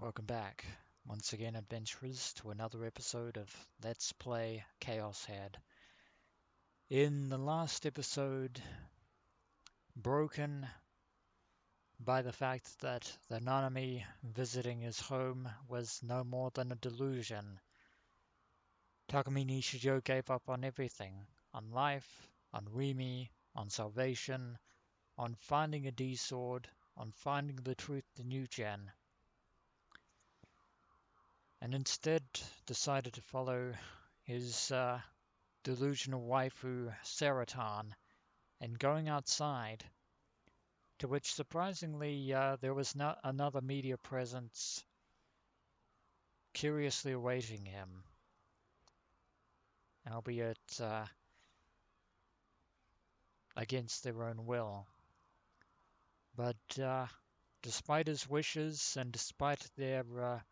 Welcome back, once again, adventurers, to another episode of Let's Play Chaos Head. In the last episode, broken by the fact that the Nanami visiting his home was no more than a delusion, Takumi Nishijou gave up on everything, on life, on Rimi, on salvation, on finding a D-sword, on finding the truth to New Gen, and instead decided to follow his delusional waifu Seratan and going outside, to which surprisingly there was another media presence curiously awaiting him, albeit against their own will. But despite his wishes and despite their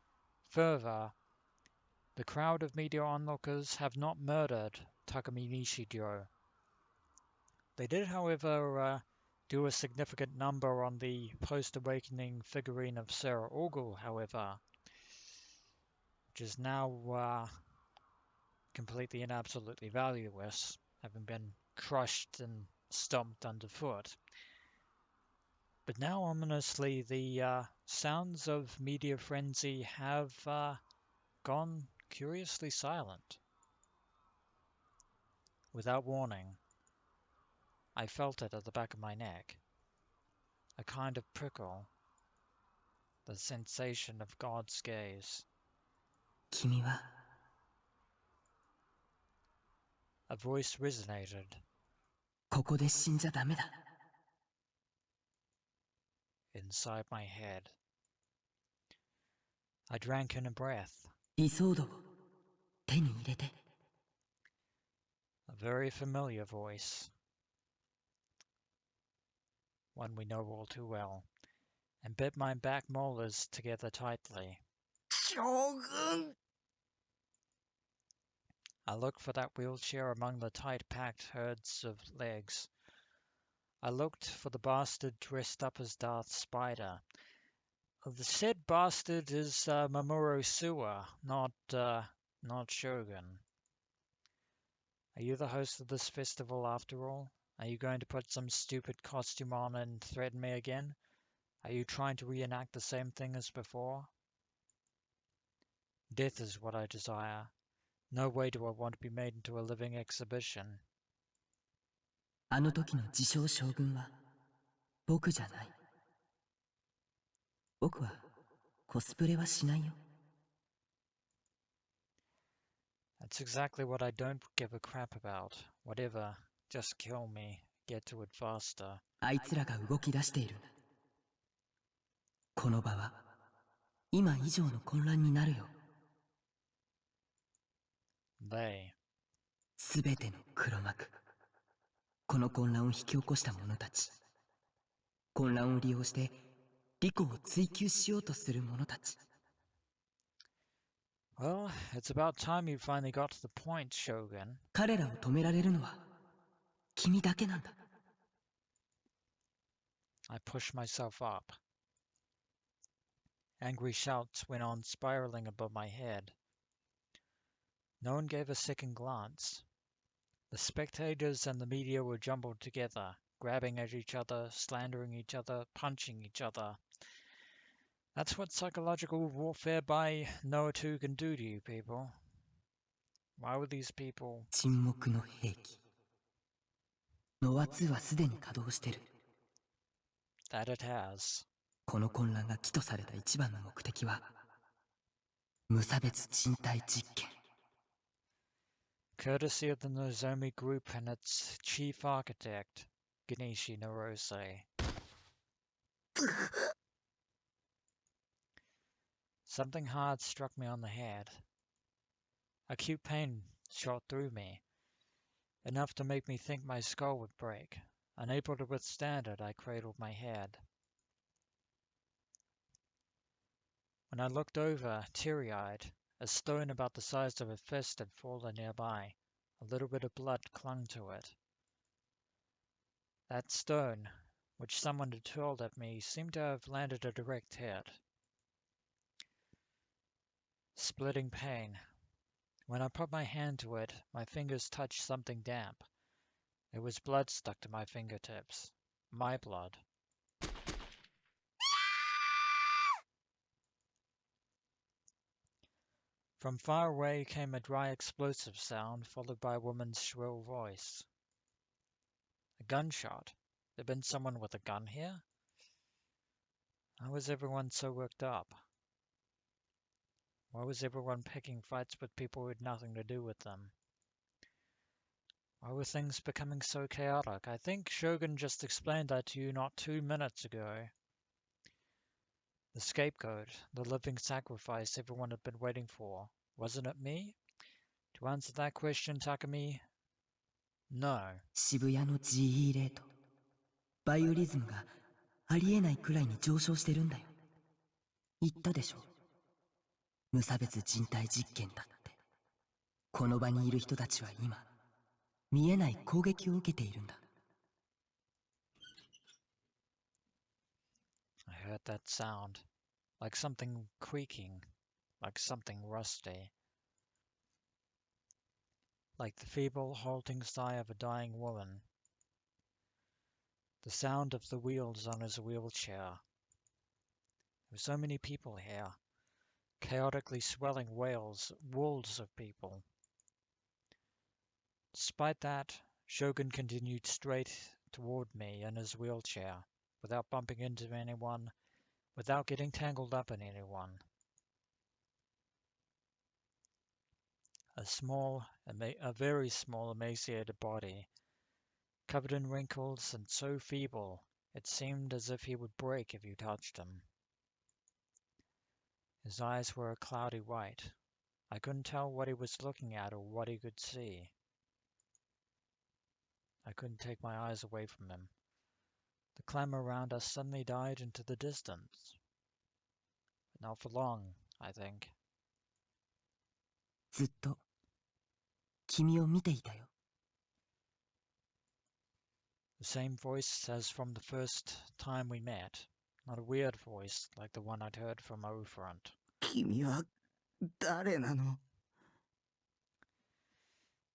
fervor, the crowd of media onlookers have not murdered Takumi Nishijou. They did, however, do a significant number on the post-awakening figurine of Sarah Ogle, however, which is now completely and absolutely valueless, having been crushed and stomped underfoot. But now, ominously, the sounds of media frenzy have gone curiously silent. Without warning, I felt it at the back of my neck. A kind of prickle. The sensation of God's gaze. 君は A voice resonated. ここで死んじゃダメだ Inside my head. I drank in a breath. イソードを手に入れて A very familiar voice. One we know all too well. And bit my back molars together tightly. Shogun! I looked for that wheelchair among the tight-packed herds of legs. I looked for the bastard dressed up as Darth Spider. The said bastard is Mamoru Suwa, not Shogun. Are you the host of this festival after all? Are you going to put some stupid costume on and threaten me again? Are you trying to reenact the same thing as before? Death is what I desire. No way do I want to be made into a living exhibition. あの時の自称将軍は僕じゃない僕はコスプレはしないよ That's exactly what I don't give a crap about. Whatever, just kill me. Get to it faster. あいつらが動き出しているんだこの場は今以上の混乱になるよ They. すべての黒幕この混乱を引き起こした者たち混乱を利用して利己を追求しようとする者たち Well, it's about time you finally got to the point, Shogun. 彼らを止められるのは君だけなんだ I pushed myself up. Angry shouts went on spiraling above my head. No one gave a second glance. The spectators and the media were jumbled together, grabbing at each other, slandering each other, punching each other. That's what psychological warfare by Noah 2 can do to you people. Why would these people... 沈黙の兵器ノア2はすでに稼働してる That it has. この混乱が起とされた一番の目的は無差別人体実験 Courtesy of the Nozomi Group and its chief architect, Ganeshi Narose. Something hard struck me on the head. Acute pain shot through me, enough to make me think my skull would break. Unable to withstand it, I cradled my head. When I looked over, teary-eyed, a stone about the size of a fist had fallen nearby. A little bit of blood clung to it. That stone, which someone had hurled at me, seemed to have landed a direct hit. Splitting pain. When I put my hand to it, my fingers touched something damp. It was blood stuck to my fingertips. My blood. From far away came a dry explosive sound, followed by a woman's shrill voice. A gunshot. There'd been someone with a gun here? Why was everyone so worked up? Why was everyone picking fights with people who had nothing to do with them? Why were things becoming so chaotic? I think Shogun just explained that to you not 2 minutes ago. The scapegoat, the living sacrifice everyone had been waiting for. Wasn't it me? To answer that question, Takumi, no. 渋谷の GE レートバイオリズムがありえないくらいに上昇してるんだよ。言ったでしょ。無差別人体実験だって。この場にいる人たちは今見えない攻撃を受けているんだ。I heard that sound, like something creaking, like something rusty, like the feeble, halting sigh of a dying woman. The sound of the wheels on his wheelchair. There were so many people here, chaotically swelling walls of people. Despite that, Shogun continued straight toward me in his wheelchair, without bumping into anyone, without getting tangled up in anyone. A very small, emaciated body, covered in wrinkles and so feeble it seemed as if he would break if you touched him. His eyes were a cloudy white. I couldn't tell what he was looking at or what he could see. I couldn't take my eyes away from him. The clamor around us suddenly died into the distance. But not for long, I think. ずっと君を見ていたよ。The same voice as from the first time we met. Not a weird voice like the one I'd heard from O'Front. 君は誰なの？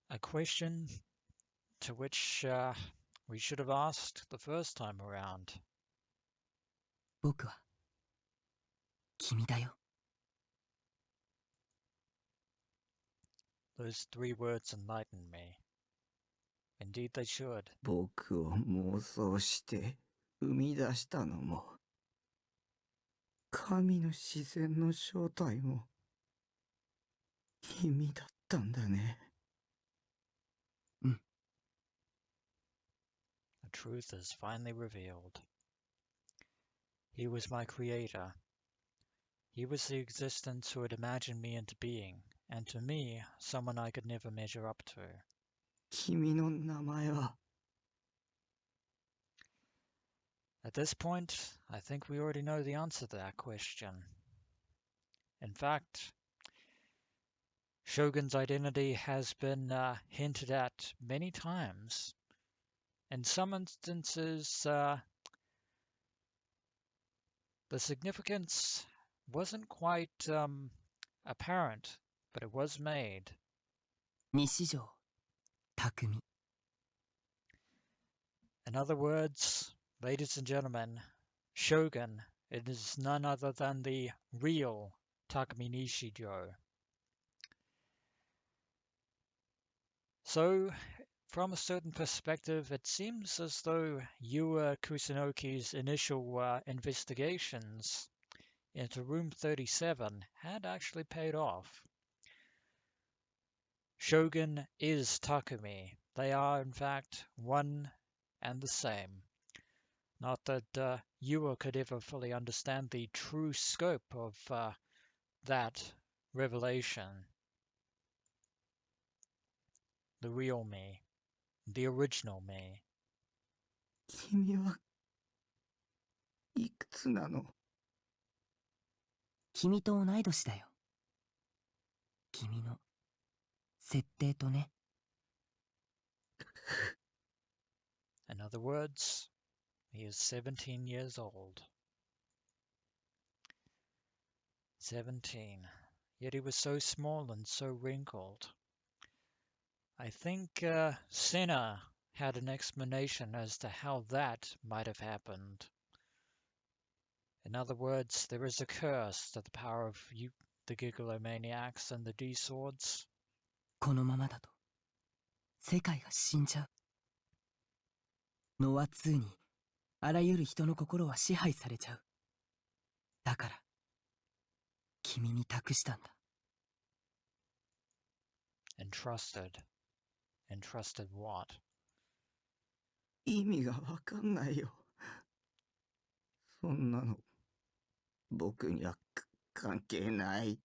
A question to which we should have asked the first time around. 僕は君だよ。Those 3 words enlightened me. Indeed they should. 僕を妄想して生み出したのも、神の自然の正体も君だったんだね。うん。The truth is finally revealed. He was my creator. He was the existence who had imagined me into being, and to me, someone I could never measure up to. 君の名前は At this point, I think we already know the answer to that question. In fact, Shogun's identity has been hinted at many times. In some instances, the significance wasn't quite apparent, but it was made. 西条匠。 In other words, ladies and gentlemen, Shogun, it is none other than the real Takumi Nishijou. So, from a certain perspective, it seems as though Yua Kusanoki's initial investigations into Room 37 had actually paid off. Shogun is Takumi. They are, in fact, one and the same. Not that Yua could ever fully understand the true scope of that revelation. The real me. The original me. 君はいくつなの？君と同い年だよ。君の設定とね。In other words, he is 17 years old. 17. yet he was so small and so wrinkled. I think Senna had an explanation as to how that might have happened. In other words, there is a curse to the power of the Gigolomaniacs and the D-Swords. このままだと世界が死んじゃう。ノア2にあらゆる人の心は支配されちゃう。だから君に託したんだ。Entrusted. Entrusted what? 意味がわかんないよ。そんなの僕には関係ない。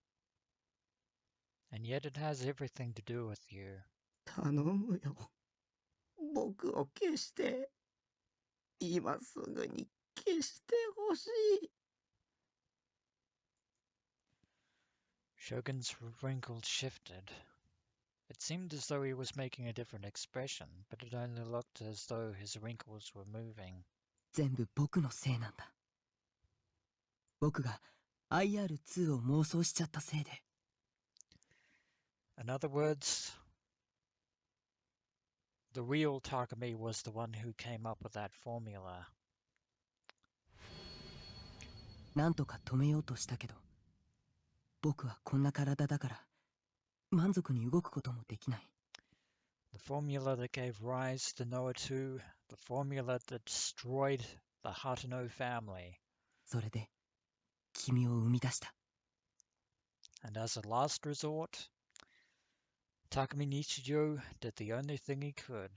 And yet it has everything to do with you. 頼むよ。僕を消して。今すぐに消してほしい。Shogun's wrinkles shifted. It seemed as though he was making a different expression, but it only looked as though his wrinkles were moving. 全部僕のせいなんだ。僕が IR2 を妄想しちゃったせいで。In other words, the real Takumi was the one who came up with that formula. なんとか止めようとしたけど、僕はこんな体だから満足に動くこともできない。The formula that gave rise to Noah 2, the formula that destroyed the Hatano family. それで君を生み出した。And as a last resort, Takumi Nishijou did the only thing he could,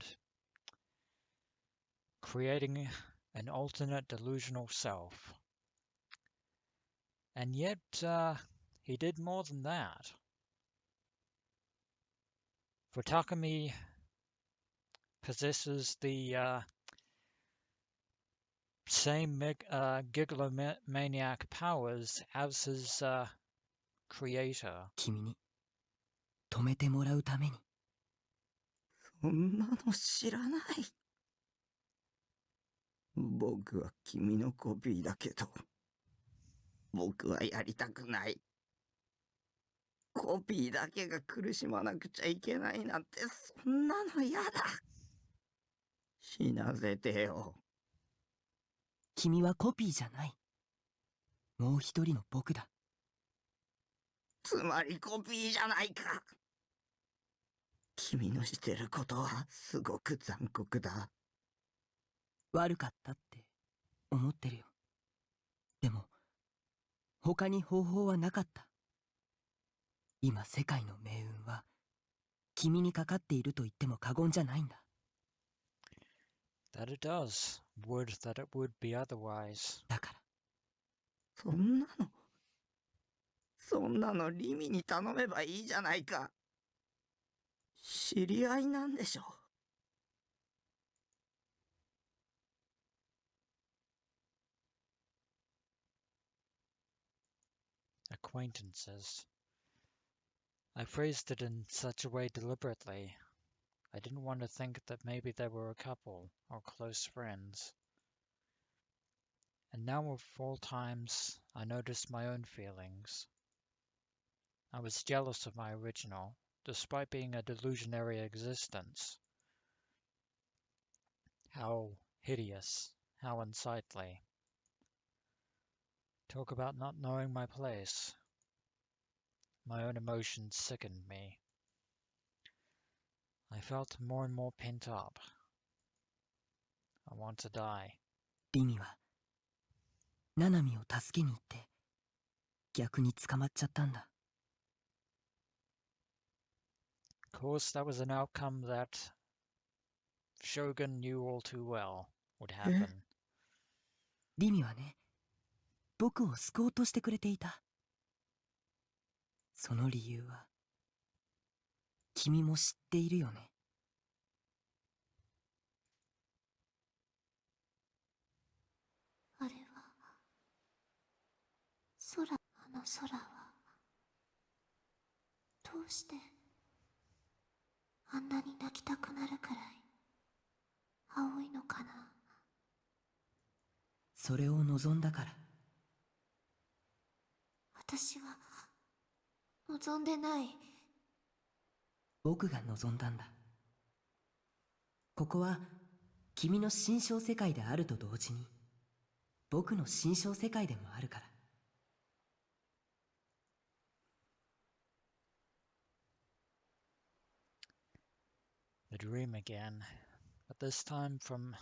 creating an alternate delusional self. And yet, he did more than that. For Takumi possesses the same gigolomaniac powers as his creator. 君に止めてもらうために。そんなの知らない。僕は君のコピーだけど、僕はやりたくない。コピーだけが苦しまなくちゃいけないなんて、そんなの嫌だ。死なせてよ。君はコピーじゃない。もう一人の僕だ。つまりコピーじゃないか。君のしてることはすごく残酷だ。悪かったって思ってるよ。でも他に方法はなかった。今世界の命運は君にかかっていると言っても過言じゃないんだ。That it does. Would that it would be otherwise. だからそんなのリミに頼めばいいじゃないか。知り合いなんでしょ。Acquaintances. I phrased it in such a way deliberately. I didn't want to think that maybe they were a couple or close friends. And now of all times, I noticed my own feelings. I was jealous of my original, despite being a delusionary existence. How hideous, how unsightly. Talk about not knowing my place. My own emotions sickened me. I felt more and more pent up. I want to die. リミはナナミを助けに行って逆に捕まっちゃったんだ。Of course, that was an outcome that Shogun knew all too well would happen. リミはね、僕を救おうとしてくれていた。その理由は君も知っているよね。あれは空、あの空はどうしてあんなに泣きたくなるくらい青いのかな。それを望んだから。私は望んでない。僕が望んだんだ。ここは君の心象世界であると同時に僕の心象世界でもあるから。The dream again, but this time from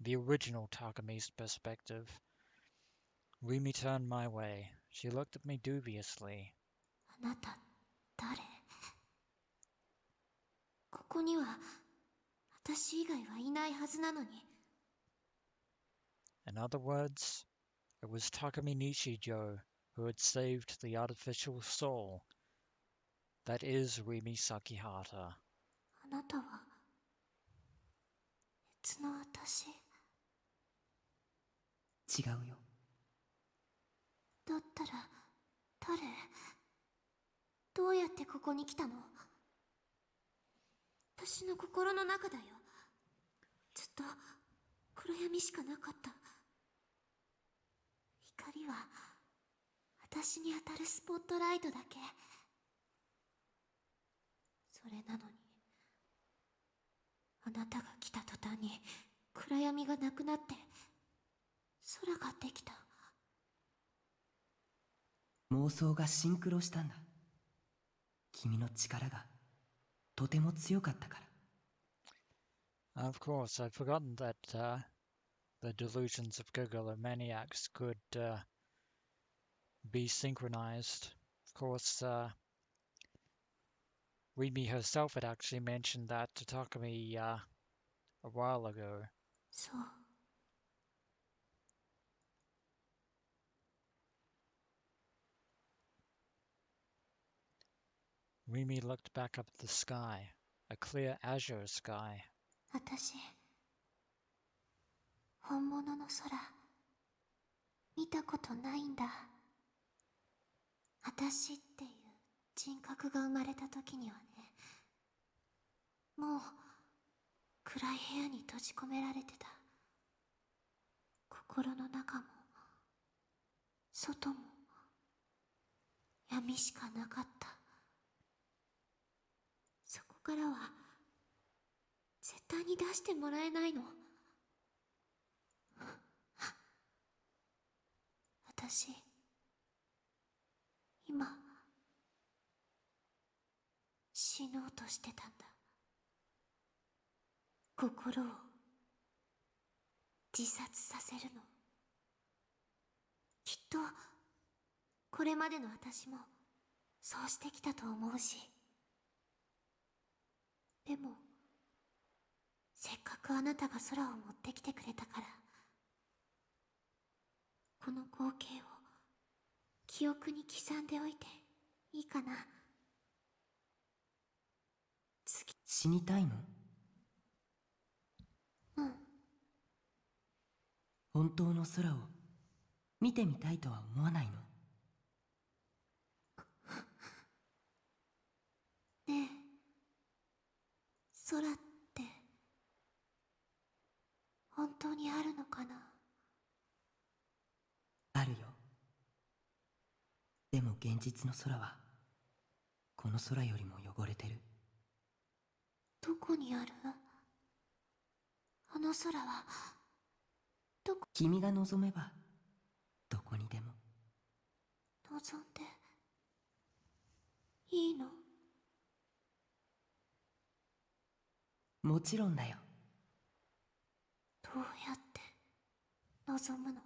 the original Takumi's perspective. Rimi turned my way. She looked at me dubiously. あなた、誰？ここには私以外はいないはずなのに。In other words, it was Takumi Nishijou who had saved the artificial soul. That is Rimi Sakihata. あなたは別の私？違うよ。だったら誰？どうやってここに来たの？私の心の中だよ。ずっと暗闇しかなかった。光は私に当たるスポットライトだけ。それなのにあなたが来た途端に暗闇がなくなって空ができた。妄想がシンクロしたんだ。君の力がとても強かったから。Of course, I'd forgotten that the delusions of Gogolomaniacs could be synchronized. Of course, Rimi herself had actually mentioned that to Takumi a while ago. そう。Rimi looked back up at the sky, a clear azure sky. 私、本物の空、見たことないんだ。私っていう人格が生まれた時にはね、もう暗い部屋に閉じ込められてた。心の中も外も闇しかなかった。そこからは絶対に出してもらえないの。私、今死のうとしてたんだ。心を自殺させるの。きっとこれまでの私もそうしてきたと思うし。でもせっかくあなたが空を持ってきてくれたから、この光景を記憶に刻んでおいていいかな。次。死にたいの？うん。本当の空を見てみたいとは思わないの？ねえ、空って本当にあるのかな？あるよ。でも現実の空はこの空よりも汚れてる。どこにある？あの空はどこ？君が望めばどこにでも。望んでいいの？もちろんだよ。どうやって望むの？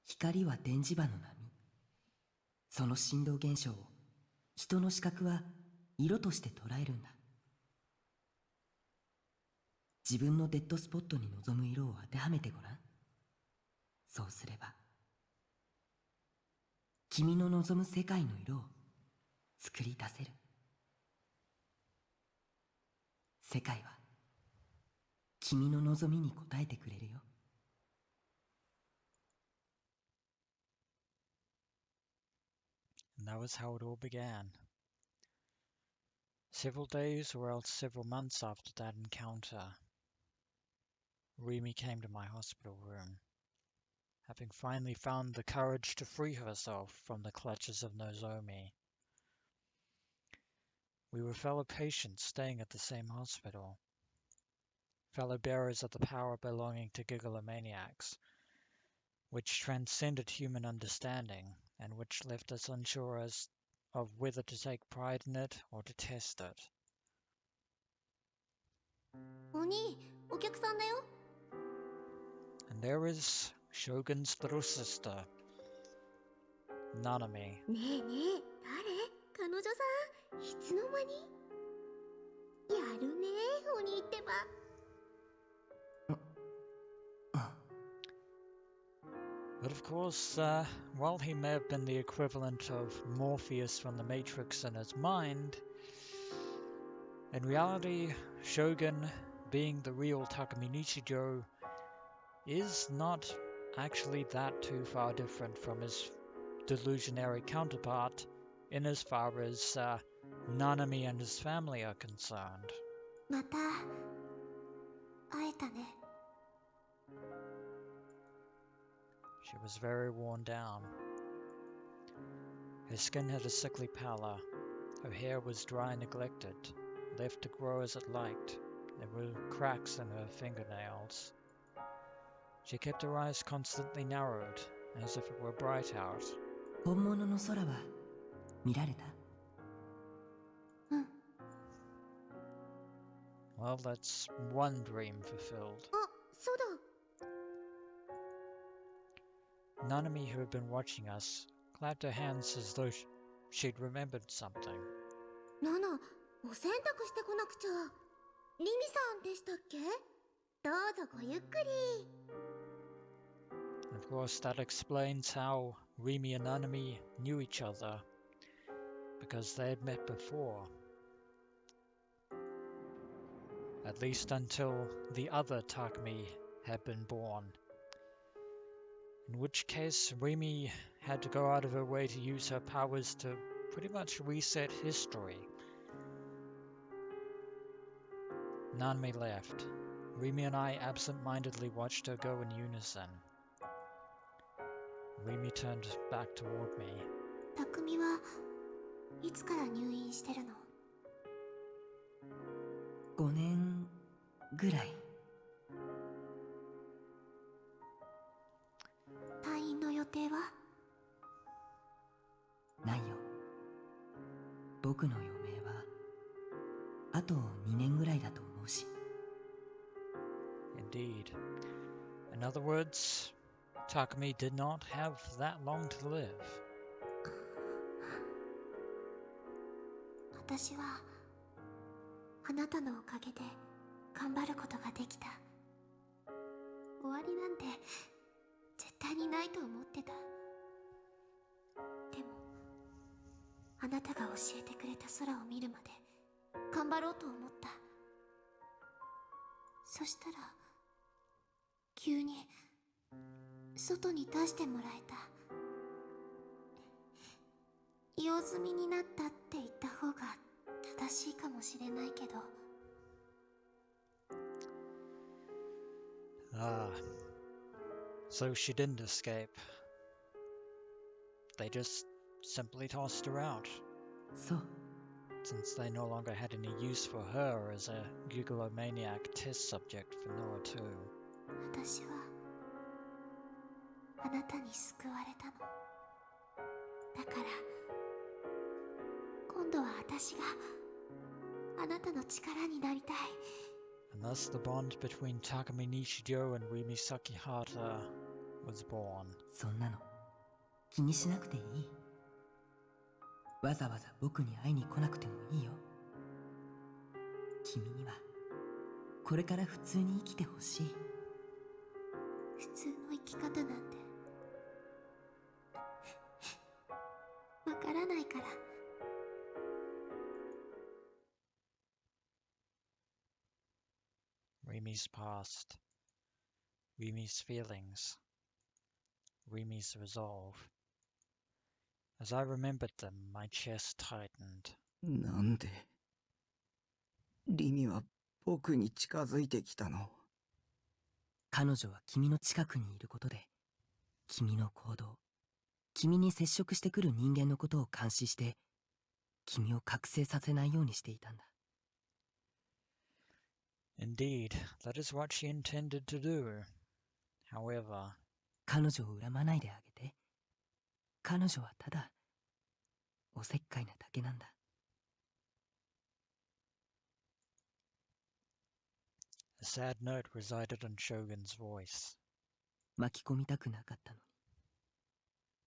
光は電磁場の波。その振動現象を人の視覚は色として捉えるんだ。自分のデッドスポットに望む色を当てはめてごらん。そうすれば君の望む世界の色を作り出せる。世界は君の望みに応えてくれるよ。And that was how it all began. Several days or else several months after that encounter, Rimi came to my hospital room. having finally found the courage to free herself from the clutches of Nozomi. We were fellow patients staying at the same hospital, fellow bearers of the power belonging to gigalomaniacs, which transcended human understanding and which left us unsure as of whether to take pride in it or to test it. お兄、お客さんだよ。 And there is Shogun's little sister, Nanami. ねえねえ、誰？彼女さん、いつの間に？やるね、お兄ってば。But of course, while he may have been the equivalent of Morpheus from the Matrix in his mind, in reality, Shogun, being the real Takumi Nishijou, is not actually that too far different from his delusionary counterpart in as far as Nanami and his family are concerned. また会えたね。 She was very worn down. Her skin had a sickly pallor. Her hair was dry and neglected, left to grow as it liked. There were cracks in her fingernails. She kept her eyes constantly narrowed, as if it were bright out. 本物の空は見られた？ Well, that's one dream fulfilled. あ、そうだ。 Nanami, who had been watching us, clapped her hands as though she'd remembered something. ナナ、お洗濯してこなくちゃ。リミさんでしたっけ？どうぞごゆっくり。 Of course, that explains how Rimi and Nanami knew each other, because they had met before. At least until the other Takumi had been born. In which case, Rimi had to go out of her way to use her powers to pretty much reset history. Nanami left. Rimi and I absent-mindedly watched her go in unison. Rimi turned back toward me. 匠はいつから入院してるの5年ぐらい。退院の予定はないよ。僕の余命はあと2年ぐらいだと思うし。 Indeed. In other words, Takumi did not have that long to live. 私はあなたのおかげで頑張ることができた。終わりなんて絶対にないと思ってた。でもあなたが教えてくれた空を見るまで頑張ろうと思った。そしたら急に外に出してもらえた。用済みになったって言った方が正しいかもしれないけど。Ah, so she didn't escape. They just simply tossed her out, そう。 since they no longer had any use for her as a gigalomaniac test subject for Noah 2. 私はあなたに救われたの。だから今度は私があなたの力になりたい。 And thus the bond between Takumi Nishijou and Rimi Sakihata was born. そんなの気にしなくていい。わざわざ僕に会いに来なくてもいいよ。君にはこれから普通に生きてほしい。普通の生き方なんてわからないから。 Rimi's past, Rimi's feelings, Rimi's resolve. As I remembered them, my chest tightened. なんでリミは僕に近づいてきたの？彼女は君の近くにいることで君の行動、君に接触してくる人間のことを監視して、君を覚醒させないようにしていたんだ。Indeed, that is what she intended to do. However, 彼女を恨まないであげて。彼女はただ、おせっかいなだけなんだ。a sad note resided on Shogun's voice. 巻き込みたくなかったのに。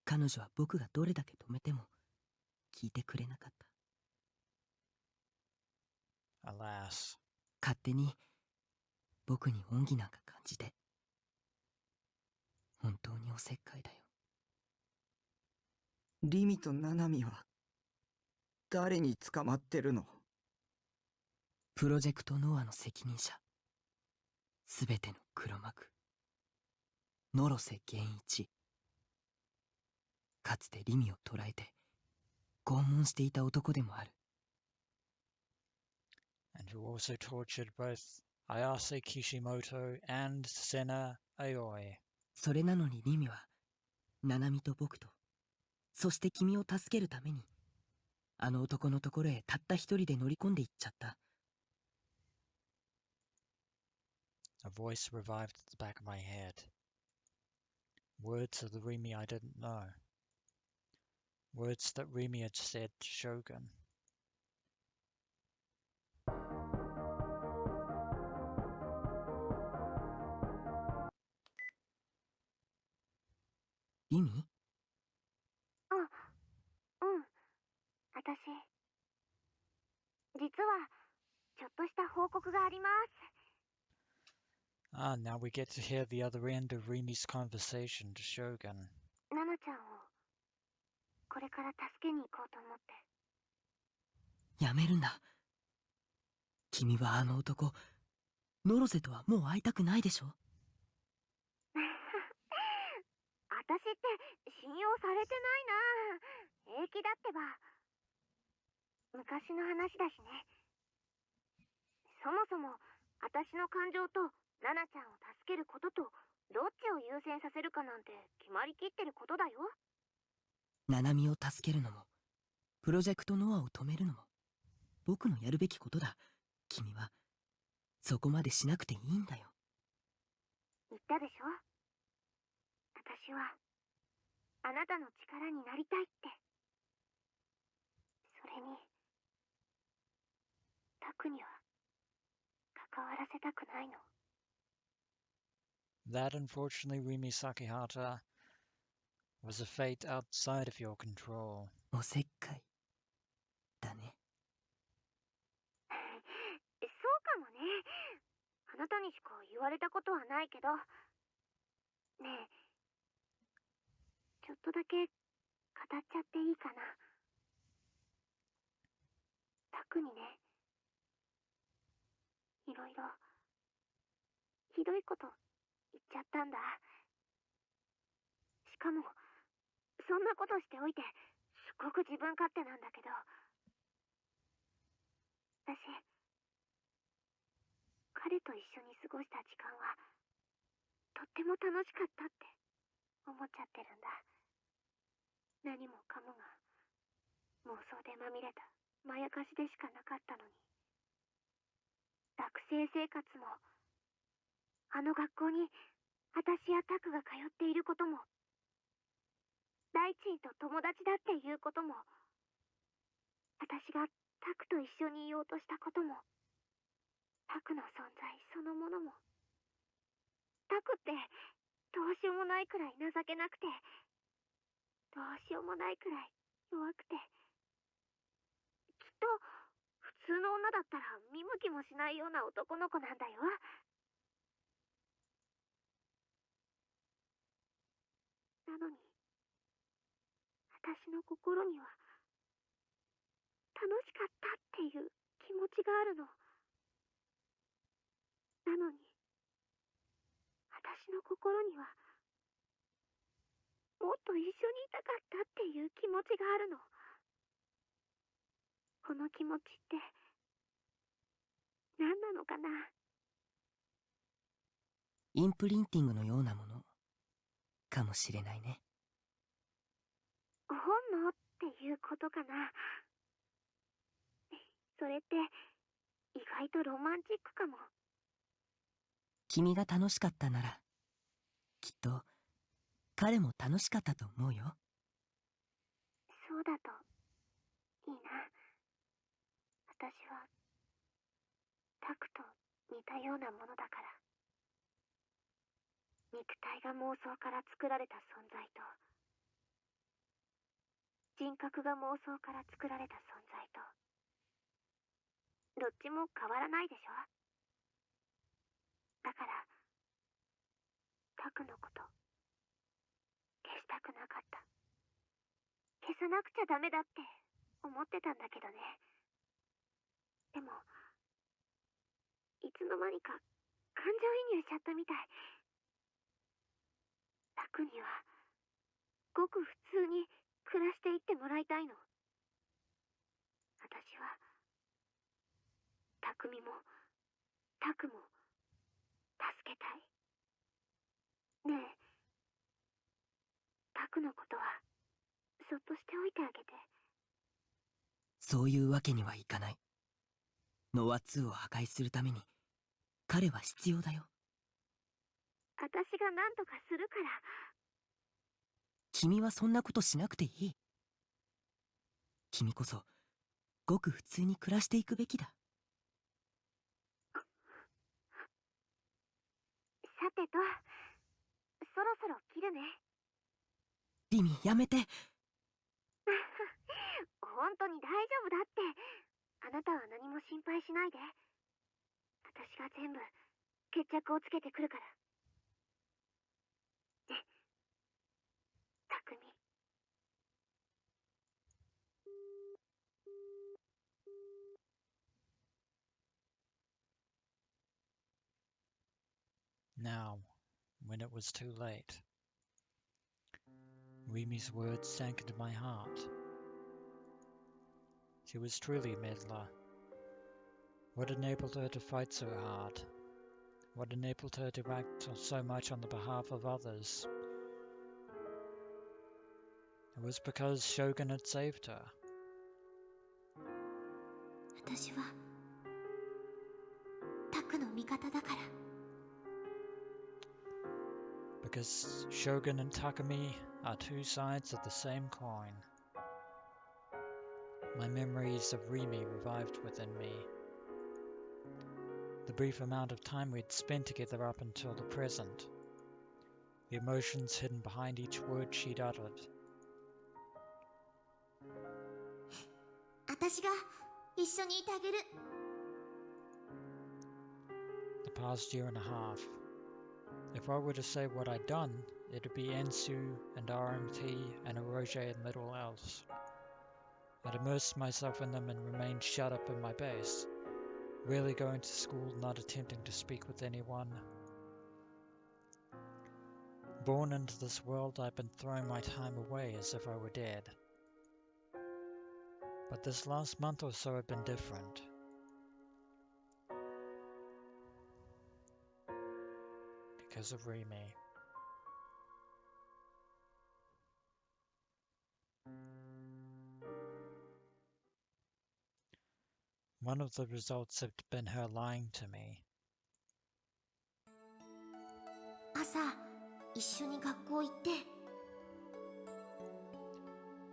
彼女は僕がどれだけ止めても聞いてくれなかった。 Alas. 勝手に僕に恩義なんか感じて。本当におせっかいだよ。リミとナナミは誰に捕まってるの？プロジェクトノアの責任者。すべての黒幕。野呂瀬源一。かつてリミを捕らえて拷問していた男でもある。And who also tortured both Ayase Kishimoto and Sena Aoi. それなのにリミは、ナナミと僕と、そして君を助けるために、あの男のところへたった一人で乗り込んでいっちゃった。A voice revived at the back of my head. Words of the Rimi I didn't know. Words that Rimi had said to Shogun. リミ？うん。私、実は、ちょっとした報告があります。Ah, now we get to hear the other end of Rimi's conversation to Shogun. ナナちゃんを、これから助けに行こうと思って。やめるんだ。君はあの男、ノロ瀬とはもう会いたくないでしょ？私って信用されてないな。平気だってば。昔の話だしね。そもそも私の感情とナナちゃんを助けることとどっちを優先させるかなんて決まりきってることだよ。ナナミを助けるのも、プロジェクトノアを止めるのも、僕のやるべきことだ。君は、そこまでしなくていいんだよ。言ったでしょ。私は、あなたの力になりたいって。それに、タクには、関わらせたくないの。That, unfortunately, Rimi Sakihata, was a fate outside of your control. おせっかいだね。そうかもね。あなたにしか言われたことはないけど。ねえ、ちょっとだけ語っちゃっていいかな。タクにね、いろいろひどいこと言っちゃったんだ。しかもそんなことしておいてすごく自分勝手なんだけど、私彼と一緒に過ごした時間はとっても楽しかったって思っちゃってるんだ。何もかもが妄想でまみれたまやかしでしかなかったのに。学生生活もあの学校に私やタクが通っていることも、大地と友達だっていうことも、私がタクと一緒にいようとしたことも、タクの存在そのものも。タクってどうしようもないくらい情けなくて、どうしようもないくらい弱くて、きっと普通の女だったら見向きもしないような男の子なんだよ。なのに私の心には楽しかったっていう気持ちがあるの。なのに私の心にはもっと一緒にいたかったっていう気持ちがあるの。この気持ちって何なのかな。インプリンティングのようなもの。かもしれないね。本能っていうことかな。それって意外とロマンチックかも。君が楽しかったなら、きっと彼も楽しかったと思うよ。そうだといいな。私はタクと似たようなものだから。肉体が妄想から作られた存在と、人格が妄想から作られた存在と、どっちも変わらないでしょ。だからタクのこと消したくなかった。消さなくちゃダメだって思ってたんだけどね。でもいつの間にか感情移入しちゃったみたい。タクにはごく普通に暮らしていってもらいたいの。私はタクミもタクも助けたい。ねえ、タクのことはそっとしておいてあげて。そういうわけにはいかない。ノア2を破壊するために彼は必要だよ。私が何とかするから。君はそんなことしなくていい。君こそごく普通に暮らしていくべきだ。さてと、そろそろ切るね。リミ、やめて。本当に大丈夫だって。あなたは何も心配しないで。私が全部決着をつけてくるから。ね、たくみ。Now, when it was too late, Rimi's words sank into my heart. She was truly a meddler. What enabled her to fight so hard? What enabled her to act so much on the behalf of others? It was because Shogun had saved her. 私はタクの味方だから。Because Shogun and Takumi are two sides of the same coin. My memories of Rimi revived within me. The brief amount of time we'd spent together up until the present. The emotions hidden behind each word she'd uttered. 私が一緒にいてあげる。The past year and a half. If I were to say what I'd done, it'd be Ensu and RMT and Oroge and little else. I'd immersed myself in them and remained shut up in my base, rarely going to school, not attempting to speak with anyone. Born into this world, I'd been throwing my time away as if I were dead. But this last month or so had been different. Because of Rimi. One of the results had been her lying to me. 朝一緒に学校行って。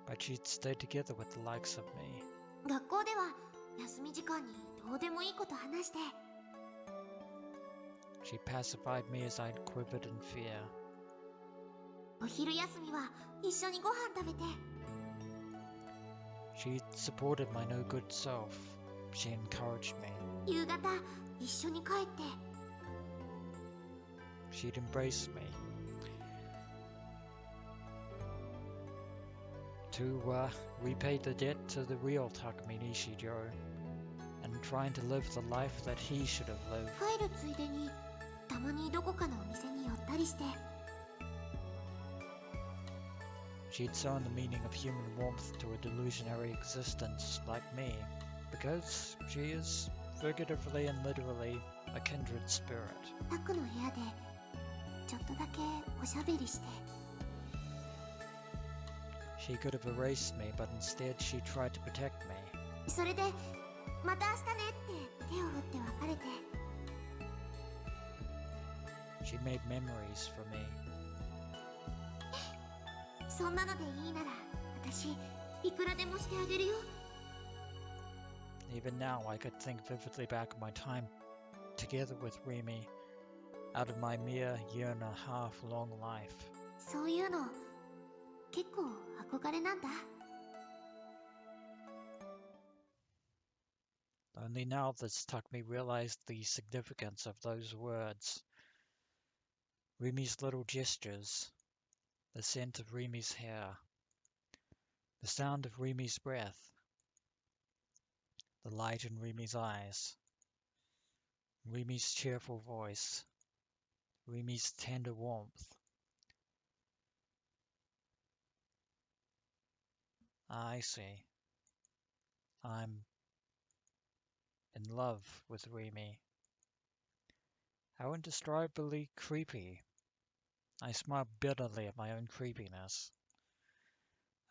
But she'd stayed together with the likes of me. 学校では休み時間にどうでもいいこと話して。She pacified me as I'd quivered in fear. お昼休みは一緒にご飯食べて。She supported my no-good self. She encouraged me. 夕方一緒に帰って。She'd embrace me. To repay the debt to the real Takumi Nishijou, and trying to live the life that he should have lived. 帰るついでにたまにどこかのお店に寄ったりして。She'd sown the meaning of human warmth to a delusionary existence like me, because she is, figuratively and literally, a kindred spirit. タクの部屋でちょっとだけおしゃべりして。She could have erased me, but instead she tried to protect me. それでまた明日ねって手を振って別れて She made memories for me. そんなのでいいなら私いくらでもしてあげるよ Even now, I could think vividly back of my time together with Rimi out of my mere year and a half long life. そういうの結構憧れなんだ Only now does Takumi realize the significance of those words. Rimi's little gestures, the scent of Rimi's hair, the sound of Rimi's breath, the light in Rimi's eyes, Rimi's cheerful voice, Rimi's tender warmth. I see. I'm in love with Rimi. How indescribably creepy. I smile bitterly at my own creepiness.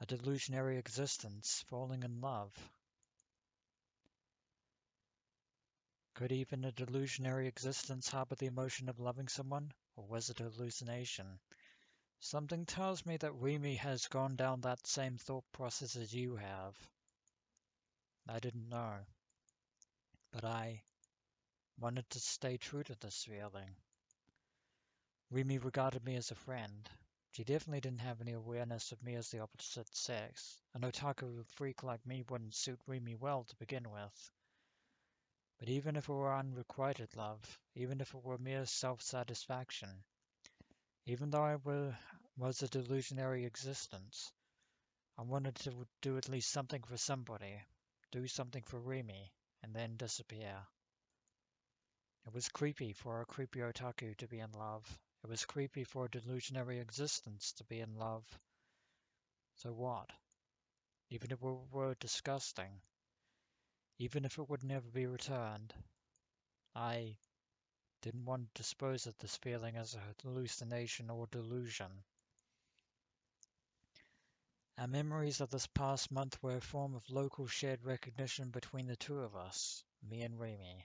A delusionary existence falling in love. Could even a delusionary existence harbor the emotion of loving someone, or was it a hallucination? Something tells me that Rimi has gone down that same thought process as you have. I didn't know, but I wanted to stay true to this feeling. Rimi regarded me as a friend. She definitely didn't have any awareness of me as the opposite sex. An otaku freak like me wouldn't suit Rimi well to begin with. But even if it were unrequited love, even if it were mere self-satisfaction, even though I was a delusionary existence, I wanted to do at least something for somebody, do something for Rimi, and then disappear. It was creepy for a creepy otaku to be in love. It was creepy for a delusionary existence to be in love. So what? Even if it were disgusting, even if it would never be returned, I didn't want to dispose of this feeling as a hallucination or delusion. Our memories of this past month were a form of local shared recognition between the two of us, me and Rimi.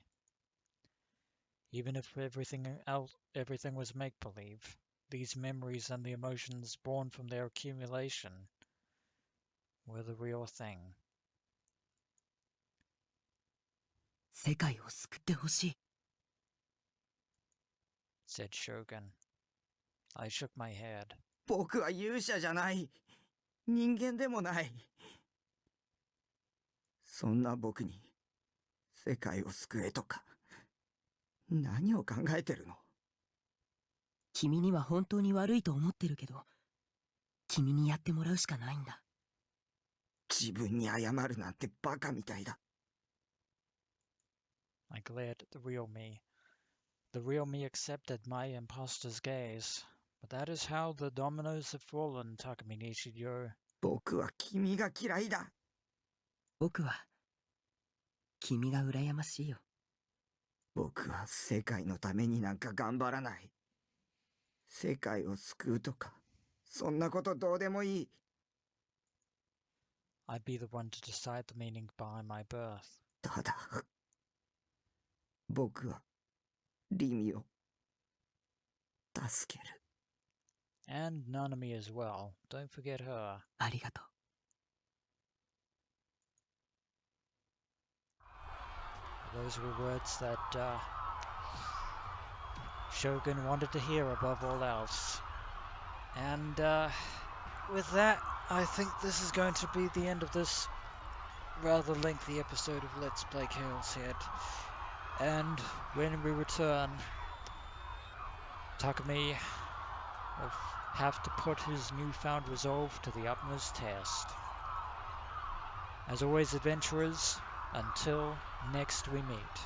Even if everything was make-believe, these memories and the emotions born from their accumulation were the real thing. 世界を救ってほしい said Shogun. I shook my head. 僕は勇者じゃない。人間でもない。そんな僕に世界を救えとか何を考えてるの？君には本当に悪いと思ってるけど、君にやってもらうしかないんだ。自分に謝るなんてバカみたいだ。I glared at the real me. The real me accepted my imposter's gaze. But that is how the dominoes have fallen, Takumi Nishijou. 僕は君が嫌いだ。僕は君が羨ましいよ。僕は世界のためになんか頑張らない。世界を救うとか、そんなことどうでもいい。I'd be the one to decide the meaning behind my birth. ただ、僕はリミを助ける。And Nanami as well. Don't forget her. ありがとう。Those were words that Shogun wanted to hear above all else. And with that, I think this is going to be the end of this rather lengthy episode of Let's Play ChäoS Head. And when we return, Takumi will have to put his newfound resolve to the utmost test. As always, adventurers, until next we meet.